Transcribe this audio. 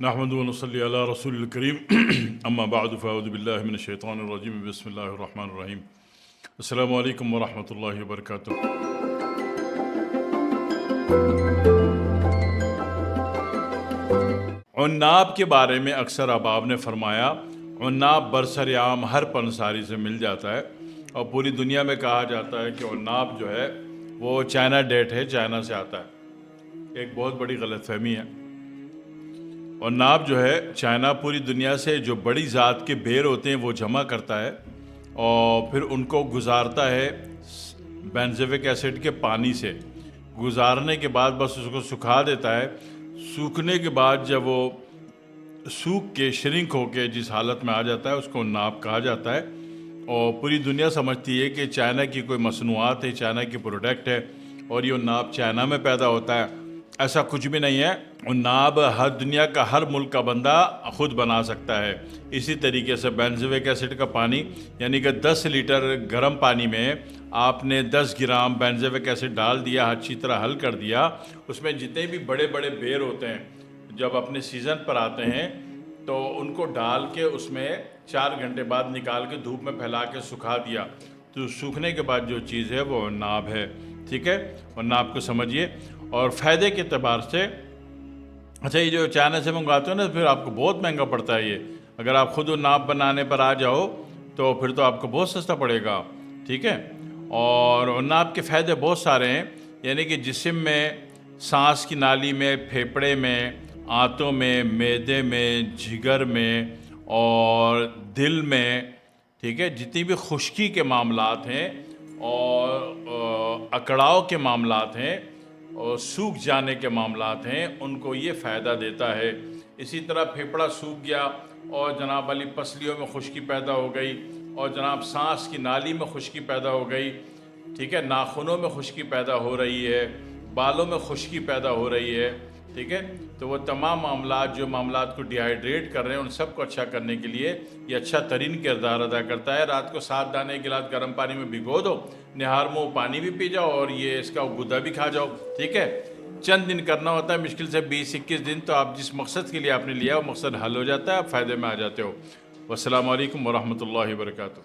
نحمد و نصلی علی رسول الکریم اما بعد فاعوذ باللہ من الشیطان الرجیم بسم اللہ الرحمن الرحیم السلام علیکم ورحمۃ اللہ وبرکاتہ۔ عناب کے بارے میں اکثر احباب نے فرمایا عناب برسر عام ہر پنساری سے مل جاتا ہے، اور پوری دنیا میں کہا جاتا ہے کہ عناب جو ہے وہ چائنا ڈیٹ ہے، چائنا سے آتا ہے۔ ایک بہت بڑی غلط فہمی ہے۔ عناب جو ہے چائنا پوری دنیا سے جو بڑی ذات کے بیر ہوتے ہیں وہ جمع کرتا ہے اور پھر ان کو گزارتا ہے بینزوک ایسڈ کے پانی سے۔ گزارنے کے بعد بس اس کو سکھا دیتا ہے۔ سوکھنے کے بعد جب وہ سوکھ کے شرنک ہو کے جس حالت میں آ جاتا ہے اس کو عناب کہا جاتا ہے، اور پوری دنیا سمجھتی ہے کہ چائنا کی کوئی مصنوعات ہے، چائنا کی پروڈکٹ ہے اور یہ عناب چائنا میں پیدا ہوتا ہے۔ ایسا کچھ بھی نہیں ہے۔ عناب ہر دنیا کا ہر ملک کا بندہ خود بنا سکتا ہے۔ اسی طریقے سے بینزوک ایسڈ کا پانی، یعنی کہ 10 لیٹر گرم پانی میں آپ نے 10 گرام بینزوک ایسڈ ڈال دیا، اچھی طرح حل کر دیا، اس میں جتنے بھی بڑے بڑے بیر ہوتے ہیں جب اپنے سیزن پر آتے ہیں تو ان کو ڈال کے اس میں 4 گھنٹے بعد نکال کے دھوپ میں پھیلا کے سکھا دیا، تو سوکھنے کے بعد جو چیز ہے وہ عناب ہے۔ ٹھیک ہے، عناب کو سمجھیے۔ اور فائدے کے اعتبار سے اچھا، یہ جو چائنا سے منگواتے ہو نا پھر آپ کو بہت مہنگا پڑتا ہے یہ۔ اگر آپ خود عناب بنانے پر آ جاؤ تو پھر تو آپ کو بہت سستا پڑے گا۔ ٹھیک ہے، اور عناب کے فائدے بہت سارے ہیں، یعنی کہ جسم میں، سانس کی نالی میں، پھیپھڑے میں، آنتوں میں، معدے میں، جگر میں اور دل میں، ٹھیک ہے، جتنی بھی خشکی کے معاملات ہیں اور اکڑاؤ کے معاملات ہیں اور سوکھ جانے کے معاملات ہیں، ان کو یہ فائدہ دیتا ہے۔ اسی طرح پھیپھڑا سوکھ گیا اور جناب علی پسلیوں میں خشکی پیدا ہو گئی اور جناب سانس کی نالی میں خشکی پیدا ہو گئی، ٹھیک ہے، ناخنوں میں خشکی پیدا ہو رہی ہے، بالوں میں خشکی پیدا ہو رہی ہے، ٹھیک ہے، تو وہ تمام معاملات جو معاملات کو ڈی ہائیڈریٹ کر رہے ہیں ان سب کو اچھا کرنے کے لیے یہ اچھا ترین کردار ادا کرتا ہے۔ رات کو 7 دانے ایک گلاس گرم پانی میں بھگو دو، نہار منہ پانی بھی پی جاؤ اور یہ اس کا گدا بھی کھا جاؤ۔ ٹھیک ہے، چند دن کرنا ہوتا ہے، مشکل سے 20-21 دن، تو آپ جس مقصد کے لیے آپ نے لیا وہ مقصد حل ہو جاتا ہے، آپ فائدے میں آ جاتے ہو۔ والسلام علیکم ورحمۃ اللہ وبرکاتہ۔